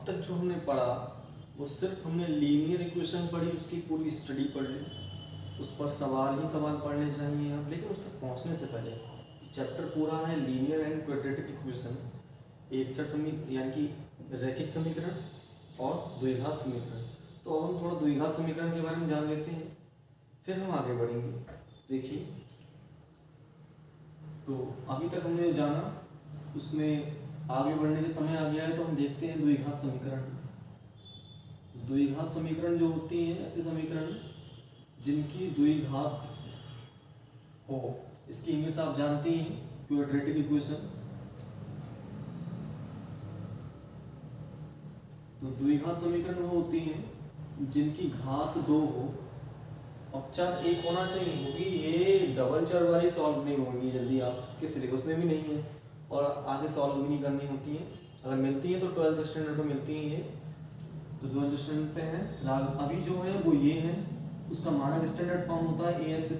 अब तक जो हमने पढ़ा वो सिर्फ हमने लीनियर इक्वेशन पढ़ी, उसकी पूरी स्टडी पढ़ ली, उस पर सवाल ही सवाल पढ़ने चाहिए आप। लेकिन उस तक पहुंचने से पहले चैप्टर पूरा है लीनियर एंड क्वाड्रेटिक इक्वेशन, एक चर समीकरण यानी कि रैखिक समीकरण और द्विघात समीकरण। तो अब हम थोड़ा द्विघात समीकरण के बारे में जान लेते हैं, फिर हम आगे बढ़ेंगे। देखिए, तो अभी तक हमने जाना, उसमें आगे बढ़ने के समय आ गया है, तो हम देखते हैं द्विघात समीकरण। तो द्विघात समीकरण जो होती हैं ऐसे समीकरण जिनकी द्विघात हो, इसकी इंग्लिश आप जानते हैं क्वाड्रेटिक इक्वेशन। तो द्विघात समीकरण वो होती हैं जिनकी घात 2 हो और चर एक होना चाहिए, क्योंकि ये डबल चर वाली सॉल्व नहीं होंगी जल्दी, आपके सिलेबस में भी नहीं है और आगे सॉल्व भी नहीं करनी होती हैं। अगर मिलती हैं तो 12th स्टैंडर्ड में मिलती हैं ये, तो 12th स्टैंडर्ड पे हैं फिलहाल। अभी जो है वो ये है, उसका मानक स्टैंडर्ड फॉर्म होता है ax²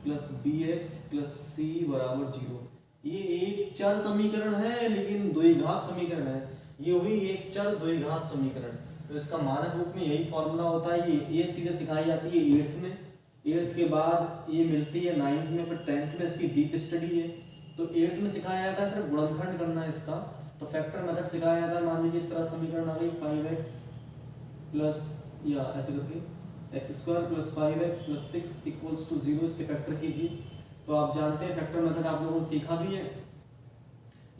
+ bx + c = 0। ये एक चर समीकरण है लेकिन द्विघात समीकरण है, ये हुई एक चर द्विघात समीकरण। तो इसका मानक रूप में यही फॉर्मूला होता है। ये सीधे सिखाई जाती है 8th में, 8th के बाद ये मिलती है 9th में, फिर 10th में इसकी डीप स्टडी है। तो 8th में सिखाया जाता है सिर्फ गुणनखंड करना है इसका, तो फैक्टर मेथड सिखाया जाता है। मान लीजिए इस तरह समीकरण आ गई 5x प्लस या ऐसे करके x² + 5x + 6 = 0, इसके फैक्टर कीजिए। तो आप जानते हैं फैक्टर मेथड आप लोगों ने सीखा भी है।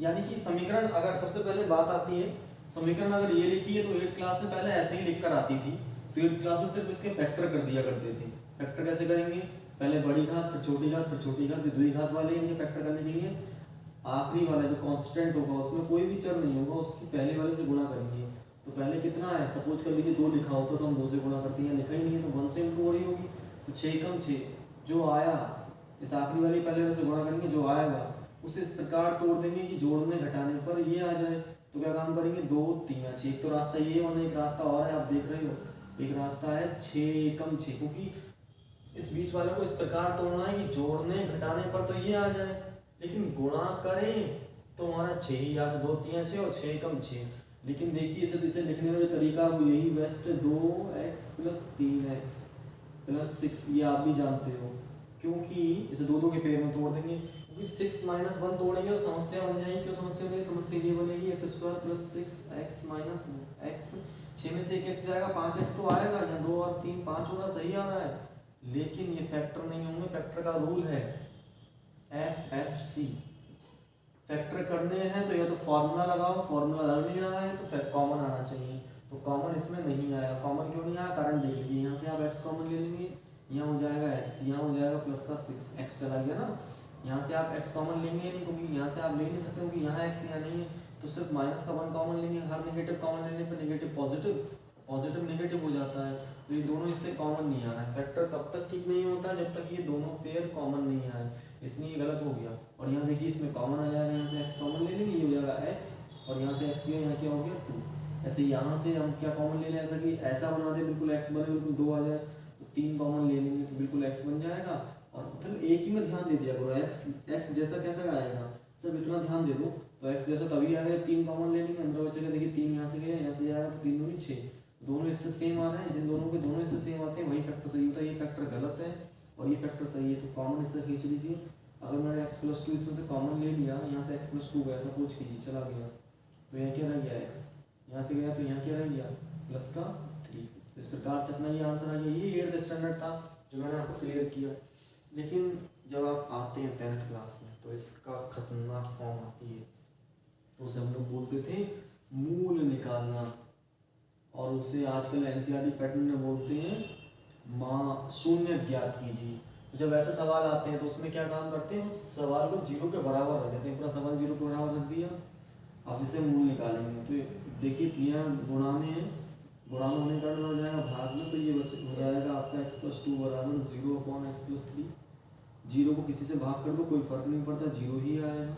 यानी कि समीकरण, अगर सबसे पहले बात आती है समीकरण अगर ये लिखी है तो 8th क्लास में पहले ऐसे ही लिख कर आती थी, तो 8th क्लास में सिर्फ इसके फैक्टर कर दिया करते थे। फैक्टर कैसे करेंगे, पहले बड़ी घात फिर छोटी घात फिर छोटी घात, द्विघात वाले इनके फैक्टर करने के लिए आखिरी वाला जो कांस्टेंट होगा उसमें कोई भी चर नहीं होगा, उसकी पहले वाले से गुणा करेंगे। तो पहले कितना है, सपोज कर लीजिए 2 लिखा होता तो हम 2 से गुणा करते हैं, लिखा ही नहीं है तो 1 से इंटू हो रही होगी, तो 6 कम 6 जो आया इस आखिरी वाली पहले वाले से गुणा करेंगे, जो आएगा उसे इस प्रकार तोड़ देंगे कि जोड़ने घटाने पर ये आ जाए। तो क्या काम करेंगे, 2 3 6, एक तो रास्ता ये है, वरना एक रास्ता और है आप देख रहे हो, एक रास्ता है 6 कम 6, क्योंकि इस बीच वाले को इस प्रकार तोड़ना है कि जोड़ने घटाने पर तो ये आ जाए, लेकिन गुणा करें तो हमारा 6 ही याद, 2 3 6 और 6 कम 6। लेकिन देखिए इसे लिखने का जो तरीका वो यही बेस्ट है, 2x + 3x + 6, ये आप भी जानते हो, क्योंकि इसे 2 2 के पेयर में तोड़ देंगे, क्योंकि 6 - 1 तोड़ेंगे तो समस्या बन जाएगी। क्यों समस्या बनेगी, समस्या ये बनेगी x² + 6x - x, 6 में से 1 x जाएगा, 5x तो आएगा, यहाँ 2 और 3 5 होगा, सही आ रहा है, लेकिन ये फैक्टर नहीं होंगे। फैक्टर का रूल है FFC, फैक्टर करने हैं तो या तो फॉर्मूला लगाओ, फॉर्मूला लग नहीं रहा है तो कॉमन आना चाहिए, तो कॉमन इसमें नहीं आएगा। कॉमन क्यों नहीं आया, कारण देख लीजिए, यहाँ से आप x कॉमन ले लेंगे, यहाँ हो जाएगा x, यहाँ हो जाएगा प्लस का 6, x चला गया ना, यहाँ से आप x कॉमन लेंगे नहीं, क्योंकि यहाँ से आप ले नहीं सकते, क्योंकि यहाँ x यहाँ नहीं है, तो सिर्फ माइनस का 1 कॉमन लेंगे। हर नेगेटिव कॉमन लेने पर नेगेटिव पॉजिटिव, पॉजिटिव नेगेटिव हो जाता है, तो ये दोनों इससे कॉमन नहीं आ रहा है। फैक्टर तब तक ठीक नहीं होता जब तक ये दोनों पेयर कॉमन नहीं आए, इसलिए गलत हो गया। और यहाँ देखिए इसमें कॉमन आ जाएगा, यहाँ से x कॉमन ले लेंगे, ये हो जाएगा x, और यहाँ से x लिया, यहाँ क्या हो गया 2। ऐसे यहाँ से हम क्या कॉमन ले लें, ऐसा कि ऐसा बना दे बिल्कुल x बने, बिल्कुल 2 आ जाए, तो 3 कॉमन ले लेंगे तो बिल्कुल x बन जाएगा। और फिर एक ही में ध्यान दे दिया करो, x जैसा कैसा आएगा, सब इतना ध्यान दे दो, तो x जैसा तभी आएगा, 3 कॉमन ले लेंगे, अंदर बचेगा, देखिए 3 यहाँ से गया, यहाँ से आएगा, तो 3 दूनी 6, दोनों इससे सेम आ रहे हैं, जिन दोनों के दोनों इससे सेम आते हैं वही फैक्टर सही होता है। ये फैक्टर गलत है और ये फैक्टर सही है, तो कॉमन इससे खींच लीजिए। अगर मैंने x + 2 इसमें से कॉमन ले लिया, यहाँ से x + 2 गया, सपोज कीजिए चला गया, तो यहाँ क्या रह गया x, यहाँ से गया तो यहाँ क्या रह गया प्लस का 3। इस प्रकार से अपना ये आंसर आ गया। ये 8th स्टैंडर्ड था जो मैंने आपको क्लियर किया। लेकिन जब आप आते हैं 10th क्लास में तो इसका खतरनाक फॉर्म आती है, तो उसे हम लोग बोलते थे मूल निकालना, और उसे आजकल NCERT पैटर्न में बोलते हैं शून्य ज्ञात कीजिए। जब ऐसे सवाल आते हैं तो उसमें क्या काम करते हैं, उस सवाल को 0 के बराबर रख देते हैं, पूरा सवाल 0 के बराबर रख दिया, आप इसे मूल निकालेंगे। तो देखिए यहाँ गुणा में है, गुणा में होने का कारण हो जाएगा भाग में, तो ये हो जाएगा आपका x + 2 = 0/x + 3। 0 को किसी से भाग कर दो कोई फर्क नहीं पड़ता, 0 ही आएगा।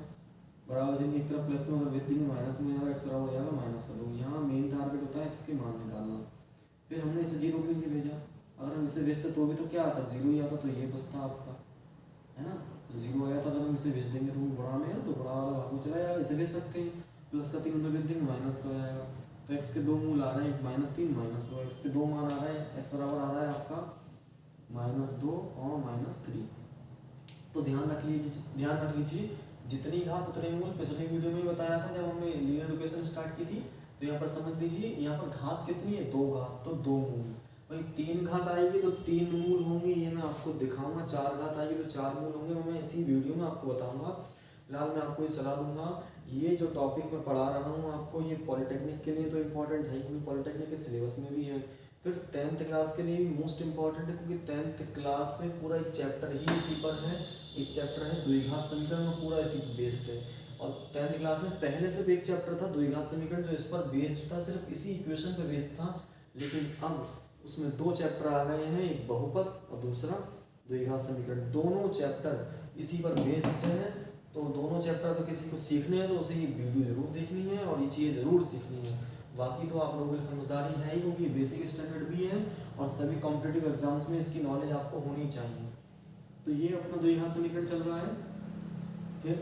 बराबर जब एक तरफ प्लस में अगर भेज देंगे माइनस में जाएगा, x बराबर हो जाएगा माइनस कर दो। यहाँ मेन टारगेट होता है x के मान निकालना। फिर हमने इसे 0 के लिए भेजा, अगर हम इसे भेजते तो भी तो क्या आता, 0 ही आता, तो ये बचता आपका, है ना, तो 0 आया था। अगर हम इसे भेज देंगे तो गुणा में है तो गुणा वाला भाग में चला जाएगा, इसे भेज सकते हैं, प्लस का 3 तो भेज देंगे माइनस का हो जाएगा। तो x के दो मूल आ रहे हैं, -3 -2, x के दो मान आ रहे हैं, x बराबर आ रहा है आपका -2 और -3। तो ध्यान रख लीजिए जितनी घात उतने मूल। पिछले वीडियो में बताया था जब हमने लीनियर इक्वेशन स्टार्ट की थी। तो यहाँ पर समझ लीजिए यहाँ पर घात कितनी है, 2 घात, तो 2 मूल। भाई 3 घात आएगी तो 3 मूल होंगे, ये मैं आपको दिखाऊंगा। 4 घात आएगी तो 4 मूल होंगे, मैं इसी वीडियो में आपको बताऊंगा। फिलहाल मैं आपको ये सलाह दूंगा, ये जो टॉपिक मैं पढ़ा रहा हूँ आपको, ये पॉलिटेक्निक के लिए तो इम्पोर्टेंट है क्योंकि पॉलिटेक्निक के सिलेबस में भी है। फिर 10th क्लास के लिए भी मोस्ट इम्पॉर्टेंट है क्योंकि 10th क्लास में पूरा एक चैप्टर ही इसी पर है। एक चैप्टर है द्विघात समीकरण, पूरा इसी बेस्ड है। और 10th क्लास में पहले से भी एक चैप्टर था द्विघात समीकरण जो इस पर बेस्ड था, सिर्फ इसी इक्वेशन पर बेस्ड था। लेकिन अब उसमें 2 चैप्टर आ गए हैं, एक बहुपद और दूसरा द्विघात समीकरण। दोनों चैप्टर इसी पर बेस्ड है। तो दोनों चैप्टर तो किसी को सीखने हैं तो उसे ये वीडियो जरूर देखनी है और ये चीज़ ज़रूर सीखनी है। बाकी तो आप लोगों की समझदारी है ही, क्योंकि बेसिक स्टैंडर्ड भी है और सभी कॉम्पिटिटिव एग्जाम्स में इसकी नॉलेज आपको होनी चाहिए। तो ये अपना द्विघात समीकरण चल रहा है। फिर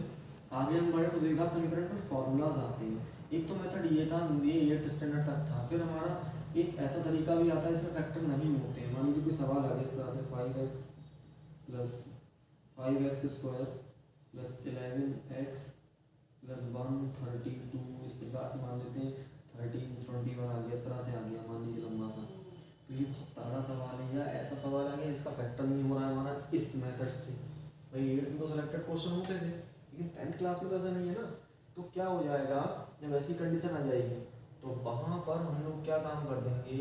आगे हम बढ़े तो द्विघात समीकरण पर फॉर्मूलाज आते हैं। एक तो मेथड ये था, ये 8th स्टैंडर्ड तक था। फिर हमारा एक ऐसा तरीका भी आता है इसमें फैक्टर नहीं होते हैं। मान लीजिए कोई सवाल आ गया इस तरह से 5x + 5x² + 11x + 132, इस प्रकार से मान लेते हैं 13 21 आ गया, इस तरह से आ गया मान लीजिए लंबा सा। तो ये बहुत तगड़ा सवाल है, या ऐसा सवाल आ गया इसका फैक्टर नहीं हो रहा है हमारा इस मेथड से। भाई 8th में तो सिलेक्टेड क्वेश्चन होते थे, लेकिन 10th क्लास में तो ऐसा नहीं है ना। तो क्या हो जाएगा, जब ऐसी कंडीशन आ जाएगी तो वहाँ पर हम लोग क्या काम कर देंगे,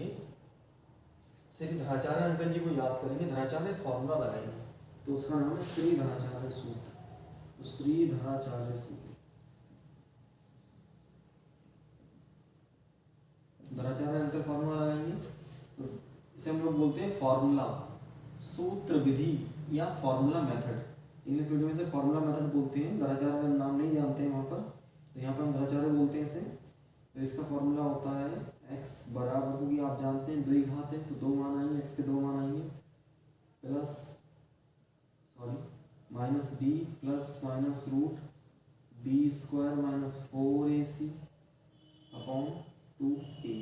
श्री धराचार्य अंकल जी को याद करेंगे, धराचार्य फॉर्मूला लगाएंगे। तो उसका नाम है श्री धराचार्य सूत्र। तो श्री धराचार्य सूत्र, धराचार्य अंकल फॉर्मूला लगाएंगे। तो इसे हम लोग बोलते हैं फॉर्मूला, सूत्र विधि या फॉर्मूला मेथड। इंग्लिश मीडियम में से फॉर्मूला मेथड बोलते हैं, धराचार्य नाम नहीं जानते हैं वहाँ पर, तो यहाँ पर हम धराचार्य बोलते हैं इसे। तो इसका फॉर्मूला होता है x बराबर, क्योंकि आप जानते हैं द्विघात है तो 2 मान आएंगे, x के 2 मान आएंगे, plus -b + -√b² - 4ac upon 2a।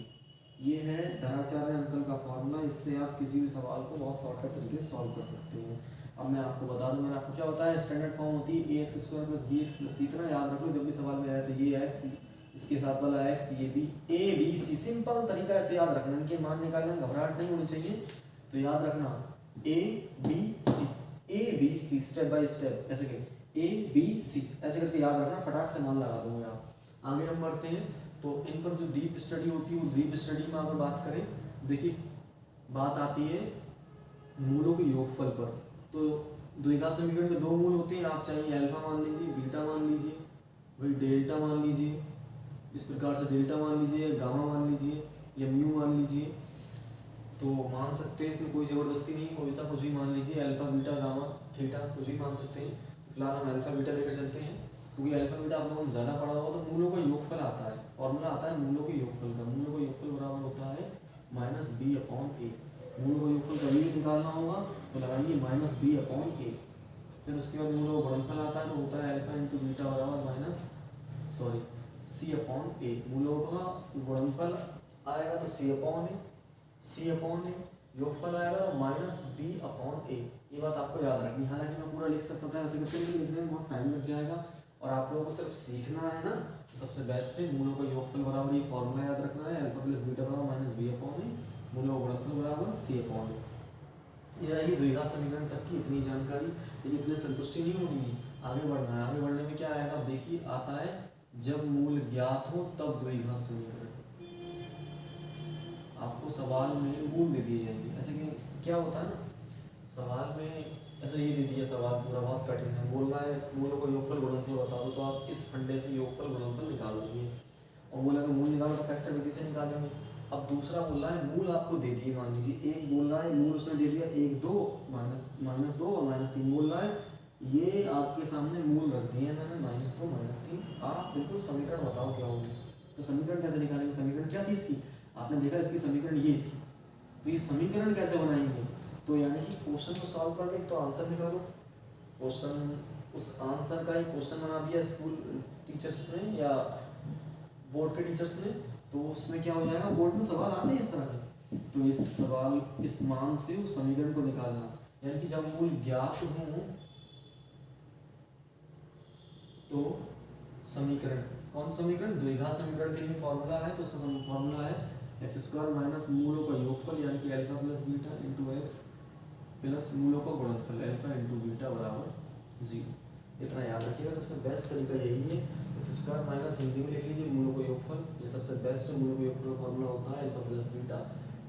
ये है धराचार्य अंकल का फॉर्मूला। इससे आप किसी भी सवाल को बहुत शॉर्टकट तरीके से सॉल्व कर सकते हैं। अब मैं आपको बता दूं, मैंने आपको क्या बताया, स्टैंडर्ड फॉर्म होती है ax² + bx + c। इतना याद रख लो, जब भी सवाल में आया तो ये x, इसके साथ वाला x, ये b, a b c। Simple तरीका ऐसे याद रखना, इनके मान निकालने में घबराहट नहीं होनी चाहिए। तो याद रखना a b c step by step ऐसे करके a b c ऐसे करके याद रखना, फटाक से मान लगा दोगे आप। आगे हम बढ़ते हैं। तो इन पर जो डीप स्टडी होती है, वो डीप स्टडी में अगर बात करें, देखिए बात आती है मूलों के योगफल पर। तो द्विघात समीकरण के 2 मूल होते हैं, आप चाहे अल्फा मान लीजिए, बीटा मान लीजिए, वही डेल्टा मान लीजिए, इस प्रकार से डेल्टा मान लीजिए, गामा मान लीजिए या म्यू मान लीजिए। तो मान सकते हैं, इसमें कोई ज़बरदस्ती नहीं, कोई सा कुछ भी मान लीजिए, अल्फा बीटा गामा थीटा कुछ भी मान सकते हैं। तो फिलहाल हम अल्फा बीटा लेकर चलते हैं, क्योंकि अल्फा बीटा आप लोगों ने ज़्यादा पढ़ा होगा। तो मूलों का योगफल आता है, फॉर्मूला आता है मूलों के योगफल का। मूलों का योगफल बराबर होता है -b/a। मूलों का योगफल कभी भी निकालना होगा तो लगाएंगे -b/a। फिर उसके बाद मूलों का गुणनफल आता है, तो होता है अल्फा × बीटा बराबर c/a। मूलों का गुणनफल आएगा तो c/a, योगफल आएगा तो -b/a। ये बात आपको याद रखनी। हालांकि मैं पूरा लिख सकता था ऐसे करके, लेकिन लिखने में बहुत टाइम लग जाएगा और आप लोगों को सिर्फ सीखना है ना, तो सबसे बेस्ट है मूलों का योगफल बराबर ये फॉर्मूला याद रखना है, अल्फा + बीटा बराबर -b/a, मूलों का गुणनफल बराबर c/a। ये रही द्विघात समीकरण तक की इतनी जानकारी। लेकिन इतने संतुष्टि नहीं होनी है, आगे बढ़ना है। आगे बढ़ने में क्या आएगा, आप देखिए आता है जब मूल ज्ञात हो तब द्विघात समीकरण। आपको सवाल में मूल दे दिए जाएंगे। ऐसे कि क्या होता है ना, सवाल में ऐसा ये दे दिया, सवाल पूरा बहुत कठिन है, बोलना है मूलों को योगफल गुणनफल बता दो, तो आप इस फंडे से योगफल गुणनफल निकाल देंगे और बोला कि मूल निकालो तो फैक्टर विधि से निकालेंगे। अब दूसरा बोल रहा है मूल आपको दे दिए, मान लीजिए एक बोल रहा है मूल उसने दे दिया 1 2 -2 और -3 बोल रहा है। ये आपके सामने मूल रख दिए मैंने -2 -3। आप बिल्कुल समीकरण बताओ क्या होगी। तो समीकरण कैसे निकालेंगे, समीकरण क्या थी इसकी, आपने देखा इसकी समीकरण ये थी। तो ये समीकरण कैसे बनाएंगे, तो यानी कि क्वेश्चन को सॉल्व करके तो आंसर निकालो। क्वेश्चन, उस आंसर का ही क्वेश्चन बना दिया स्कूल टीचर्स ने या बोर्ड के टीचर्स ने, तो उसमें क्या हो जाएगा, बोर्ड में सवाल आते हैं इस तरह के, तो इस मान से उस समीकरण को निकालना, यानी कि जब मूल ज्ञात हो तो समीकरण, कौन समीकरण, द्विघात समीकरण के लिए फॉर्मूला है, तो उसका फॉर्मूला है एक्स स्क्वायर माइनस मूलों का योगफल यानी कि alpha plus beta into x plus मूलों का गुणनफल अल्फा इंटू बीटा बराबर 0। इतना याद रखिएगा, सबसे बेस्ट तरीका यही है। एक्स स्क्वायर माइनस हिंदी में लिख लीजिए मूलों का योगफल, ये सबसे बेस्ट है। मूलों का योगफल का फॉर्मूला होता है alpha plus beta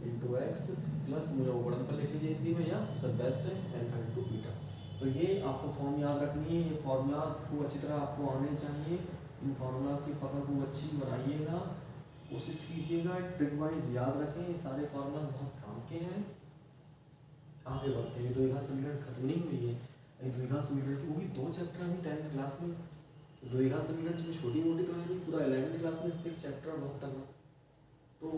into x plus मूलों का गुणनफल लिख लीजिए हिंदी में, या सबसे बेस्ट है अल्फा इंटू बीटा। तो ये आपको फॉर्म याद रखनी है, ये फॉर्मूलाज को अच्छी तरह आपको आने चाहिए। इन फार्मूलाज की पकड़ को अच्छी बनाइएगा, कोशिश कीजिएगा, ट्रिक वाइज याद रखें। ये सारे फार्मूलाज बहुत काम के हैं। आगे बढ़ते हैं, द्विघात समीकरण खत्म नहीं हुई है, द्विघात समीकरण की होगी 2 चैप्टर में 10th क्लास में। द्विघात समीकरण में छोटी मोटी तो है नहीं, पूरा 11th क्लास में इस पर एक चैप्टर बहुत तगड़ा। तो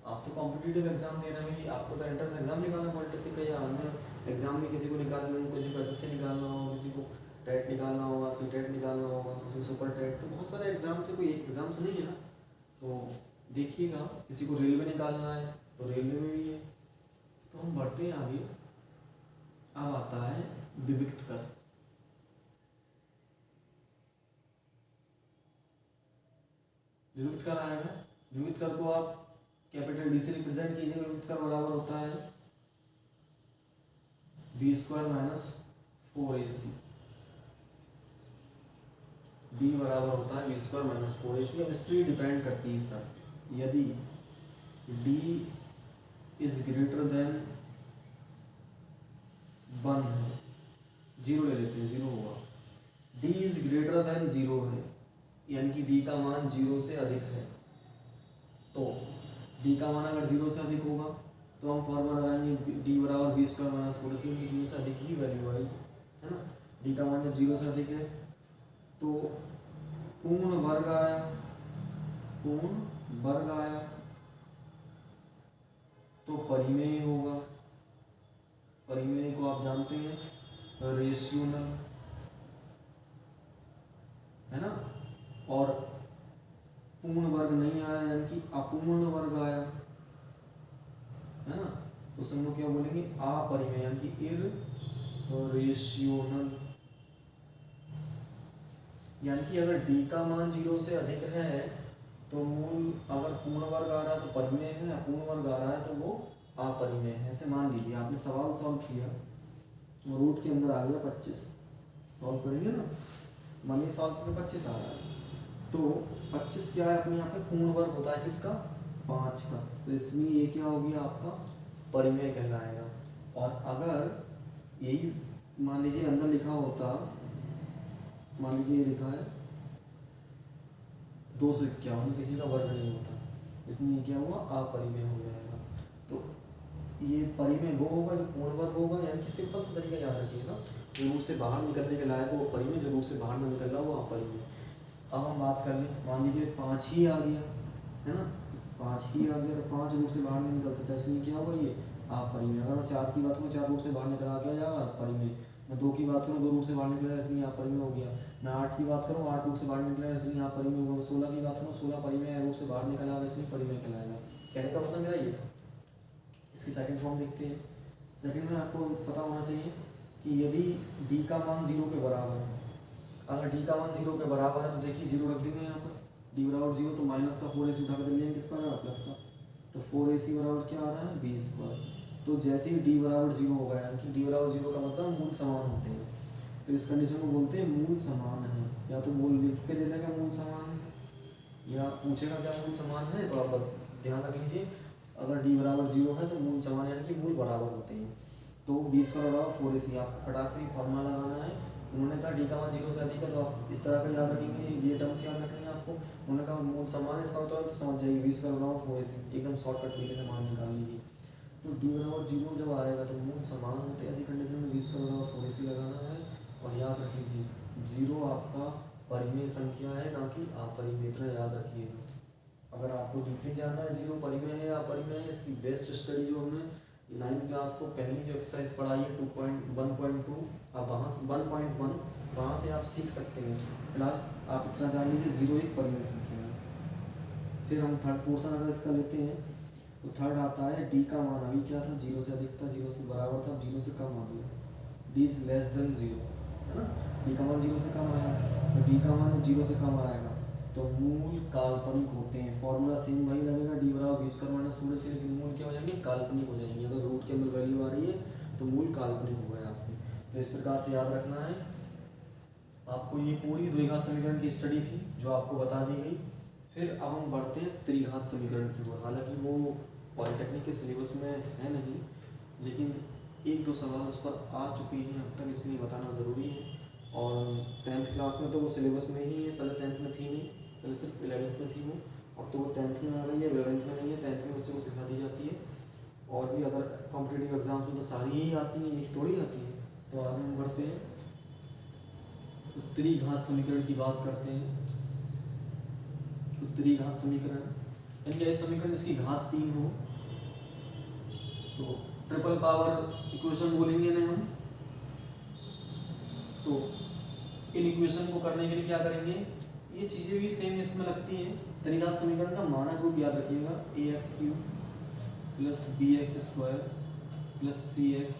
आप तो कॉम्पिटिटिव एग्जाम दे रहे हैं, आपको तो एंट्रेंस एग्जाम निकालना, पॉलिटेक्निक का या अन्य एग्जाम में किसी को निकालना हो, किसी को एसएससी निकालना हो, किसी को टेट निकालना होगा, सीटेट निकालना होगा, किसी को सुपर टेट, तो बहुत सारे एग्जाम से, कोई एक एग्जाम से नहीं है ना। तो देखिएगा, किसी को रेलवे निकालना है तो रेलवे में भी है। तो हम बढ़ते हैं आगे। अब आता है विविक्त कर। विविक्त कर आएगा, विविक्त कर को आप कैपिटल डी से रिप्रेजेंट कीजिए। विविक्त कर बराबर होता है B square minus 4ac, b बराबर होता है बी स्क्वायर माइनस 4ac। अब इसकी डिपेंड करती है सर, यदि d इज ग्रेटर देन 1 है, 0 ले लेते हैं, 0 होगा, d इज ग्रेटर देन 0 है, यानी कि d का मान 0 से अधिक है। तो d का मान अगर 0 से अधिक होगा तो हम फॉर्मूला लगाएंगे d बराबर बी स्क्वायर माइनस 4ac, की 0 से अधिक ही वैल्यू आई है ना। d का मान जब 0 से अधिक है तो पूर्ण वर्ग आया, पूर्ण वर्ग आया तो परिमेय होगा। परिमेय को आप जानते हैं रेशियोनल, है ना। और पूर्ण वर्ग नहीं आया यानी कि अपूर्ण वर्ग आया, है ना, तो उसे हम लोग क्या बोलेंगे, अपरिमेय यानी कि इररेशियोनल। यानी कि अगर d का मान 0 से अधिक है तो मूल, अगर पूर्ण वर्ग आ रहा है तो परिमेय है, अपूर्ण वर्ग आ रहा है तो वो अपरिमेय है। ऐसे मान लीजिए आपने सवाल सॉल्व किया, वो रूट के अंदर आ गया 25, सॉल्व करेंगे ना, मान लीजिए सॉल्व में 25 आ रहा है, तो 25 क्या है अपने यहाँ पे पूर्ण वर्ग होता है किसका, 5 का, तो इसमें ये क्या हो गया आपका परिमेय कहलाएगा। और अगर यही मान लीजिए अंदर लिखा होता, मान लीजिए ये लिखा है 251, किसी का वर्ग नहीं होता, इसमें क्या हुआ अपरिमेय हो जाएगा। तो ये परिमेय वो होगा जो पूर्ण वर्ग होगा, यानी कि सिंपल सा तरीका याद रखिएगा, जो रूट से बाहर निकलने के लायक वो परिमेय, जो रूट से बाहर ना निकल रहा वो अपरिमेय। अब हम बात कर लें, मान लीजिए 5 ही आ गया, है ना, 5 ही आ गया, तो 5 रूट से बाहर नहीं निकल सकता, इसलिए क्या होगा ये अपरिमेय। अगर मैं 4 की बात करूँ, 4 रूट से बाहर निकल आ क्या जाएगा परिमेय। मैं 2 की बात करूँ, 2 रूट से बाहर निकला इसलिए यहाँ परिमेय हो गया। मैं 8 की बात करूँ, 8 रूट से बाहर निकला इसलिए यहाँ परिमेय होगा। 16 की बात करूँ, 16 परिमेय है, रूट से बाहर निकला इसलिए परिमेय कहलाएगा। कहने का मतलब मेरा ये था। इसकी सेकंड फॉर्म देखते हैं। सेकंड में आपको पता होना चाहिए कि यदि d का मान 0 के बराबर है, अगर d का मान 0 के बराबर है तो देखिए 0 रख देंगे यहाँ पर, d बराबर 0, तो माइनस का 4ac उठा कर लेंगे, किसका आएगा प्लस का, तो 4ac बराबर क्या आ रहा है बी स्क्वायर। तो जैसे ही d बराबर 0 होगा, यानी कि d बराबर 0 का मतलब मूल समान होते हैं, तो इस कंडीशन को बोलते हैं मूल समान है। या तो मूल लिख के दे देगा मूल समान है, या पूछेगा क्या मूल समान है, तो आप ध्यान रख लीजिए अगर d बराबर 0 है तो मूल समान यानी कि मूल बराबर होते हैं। तो बी स्क्वायर बराबर 4ac, आपको फटाक से फॉर्मूला लगाना है। उन्होंने कहा d का मान 0 से अधिक है, तो आप इस तरह का याद रखेंगे, ये टर्म्स याद रखेंगे आपको। उन्होंने कहा मूल समान है, इसका मतलब तो समझ जाइए बी स्क्वायर बराबर 4ac, एकदम शॉर्टकट तरीके से मान निकाल लीजिए। तो d बराबर 0 जब आएगा तो मूल समान होते हैं, ऐसी कंडीशन में बी स्क्वायर बराबर 4ac लगाना है। और याद रख लीजिए 0 आपका परिमेय संख्या है, ना कि अपरिमेय, इतना याद रखिएगा। अगर आपको डीपली जानना है 0 परिमेय है या अपरिमेय है, इसकी बेस्ट स्टडी जो हमने 9th क्लास को पहली जो एक्सरसाइज पढ़ाई है 2.1.2, अब वहाँ से 1.1 वहाँ से आप सीख सकते हैं। फिलहाल आप इतना जान लीजिए 0 एक परिमेय संख्या है। फिर हम थर्ड पोर्शन अगर इसका लेते हैं तो थर्ड आता है डी का मान अभी क्या था, 0 से अधिक था, 0 से बराबर था, 0 से कम आ गया, डी इज लेस देन 0, है ना। डी का मान 0 से कम आया, तो डी का मान जब 0 से कम आएगा तो मूल काल्पनिक होते हैं। फॉर्मूला सेम वही लगेगा, डी बराबर बी स्क्वायर माइनस 4 से, लेकिन मूल क्या हो जाएंगे, काल्पनिक हो जाएंगे। अगर रूट के अंदर वैल्यू आ रही है तो मूल काल्पनिक हो गए आपके। तो इस प्रकार से याद रखना है आपको। ये पूरी द्विघात समीकरण की स्टडी थी जो आपको बता दी गई। फिर अब हम बढ़ते हैं त्रिघात समीकरण की ओर। हालांकि वो पॉलिटेक्निक के सिलेबस में है नहीं, लेकिन एक दो सवाल उस पर आ चुके हैं अब तक, इसलिए बताना ज़रूरी है। और 10th क्लास में तो वो सिलेबस में ही है, पहले 10th में थी नहीं, पहले सिर्फ 11th में थी वो, अब तो वो 10th में आ गई है, 11th में नहीं है। 10th में बच्चों को सिखा दी जाती है, और भी अदर कॉम्पिटिटिव एग्जाम्स में तो सारी ही आती हैं, एक थोड़ी आती है। तो आगे हम बढ़ते हैं, तो त्रिघात समीकरण की बात करते हैं। तो त्रिघात समीकरण यानी ऐसे समीकरण जिसकी घात 3 हो, तो ट्रिपल पावर इक्वेशन बोलेंगे ना हम। तो इन इक्वेशन को करने के लिए क्या करेंगे, ये चीज़ें भी सेम इसमें लगती हैं। त्रिघात समीकरण का मानक रूप याद रखिएगा, ax³ plus bx² plus cx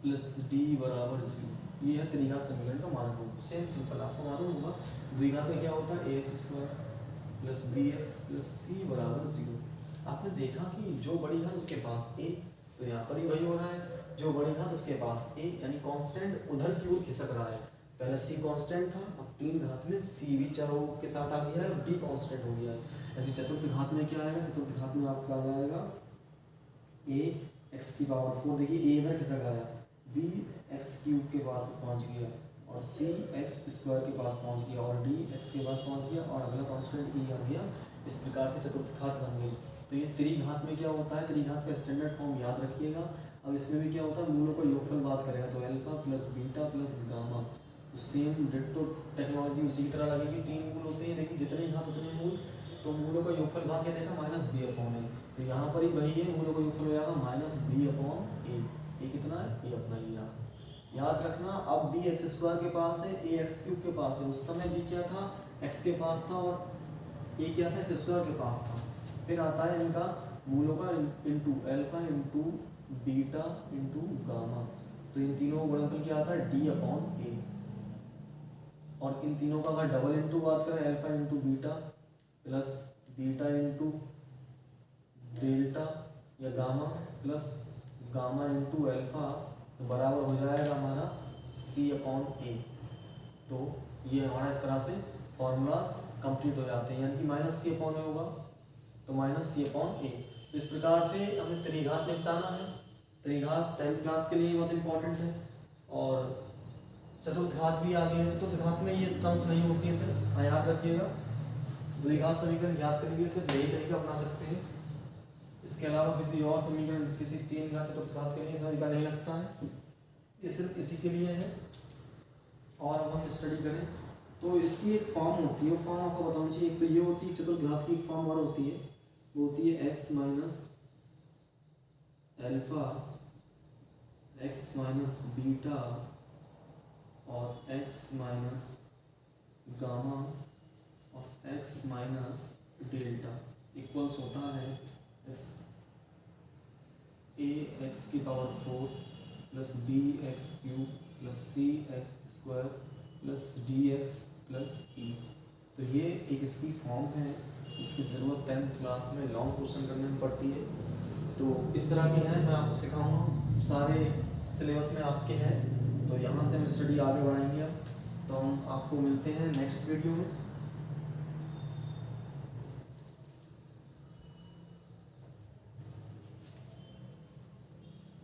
plus d बराबर 0। ये है त्रिघात समीकरण का मानक रूप। सेम सिंपल, आपको मालूम होगा द्विघात में क्या होता है, ax² plus bx plus c बराबर 0। आपने देखा कि जो बड़ी घात उसके पास a, तो यहाँ पर ही वही हो रहा है, जो बड़ी घात उसके पास a, यानी कांस्टेंट उधर की ओर खिसक रहा है। पहले c कांस्टेंट था, अब 3 घात में c भी चरों के साथ आ गया है, अब d कांस्टेंट हो गया है। ऐसे चतुर्थ घात में क्या आएगा, चतुर्थ घात में आपका आ जाएगा a x⁴। देखिए a इधर खिसक आया, b x³ के पास पहुँच गया, और c x² के पास पहुँच गया, और d x के पास पहुँच गया, और अगला कांस्टेंट e आ गया। इस प्रकार से चतुर्थ घात बन गई। तो ये त्रिघात में क्या होता है, त्रिघात का स्टैंडर्ड फॉर्म याद रखिएगा। अब इसमें भी क्या होता है, मूलों का योगफल बात करेगा तो alpha plus beta plus gamma. तो सेम डिट्टो टेक्नोलॉजी उसी की तरह लगेगी। 3 मूल होते हैं, देखिए जितने घात उतने मूल। तो मूलों का योगफल भाग क्या देखा, -b/a। तो यहाँ पर ही वही है, मूलों का योगफल हो जाएगा -b/a। ये कितना है, ये अपना ये रहा। याद रखना, अब b x² के पास है, a x³ के पास है। उस समय b क्या था, x के पास था, और a क्या था, x² के पास था। फिर आता है इनका मूलों का into alpha into beta into gamma. तो इन तीनों का गुणनफल क्या आता है, d/a। और इन तीनों का अगर डबल इंटू बात करें, alpha into beta plus beta into delta या gamma plus gamma into alpha, तो बराबर हो जाएगा हमारा c/a। तो ये हमारा इस तरह से फॉर्मूलाज कंप्लीट हो जाते हैं, यानी कि -c/a होगा, तो -c/a। तो इस प्रकार से हमें त्रिघात निपटाना है। त्रिघात 10th क्लास के लिए बहुत इंपॉर्टेंट है। और चतुर्थ घात भी आ गए हैं। चतुर्थ घात में ये टर्म्स नहीं होती है, सिर्फ याद रखिएगा। द्विघात समीकरण ज्ञात करने के लिए सिर्फ यही तरीका अपना सकते हैं, इसके अलावा किसी और समीकरण, किसी 3 घात चतुर्थ घात के लिए तरीका नहीं लगता है। ये सिर्फ इसी के लिए है। और अब हम स्टडी करें तो इसकी एक फॉर्म होती है, वो फॉर्म आपको बताना चाहिए। एक तो ये होती है चतुर्थ घात की एक फॉर्म और होती है, वो होती है x minus alpha x minus beta और x माइनस गामा और x माइनस डेल्टा इक्वल्स होता है ax⁴ plus bx³ plus cx² plus dx plus e। तो ये एक इसकी फॉर्म है, इसकी ज़रूरत 10th क्लास में लॉन्ग क्वेश्चन करने में पड़ती है। तो इस तरह के हैं, मैं आपको सिखाऊंगा, सारे सिलेबस में आपके हैं। तो यहाँ से हम स्टडी आगे बढ़ाएंगे। अब तो हम आपको मिलते हैं नेक्स्ट वीडियो में।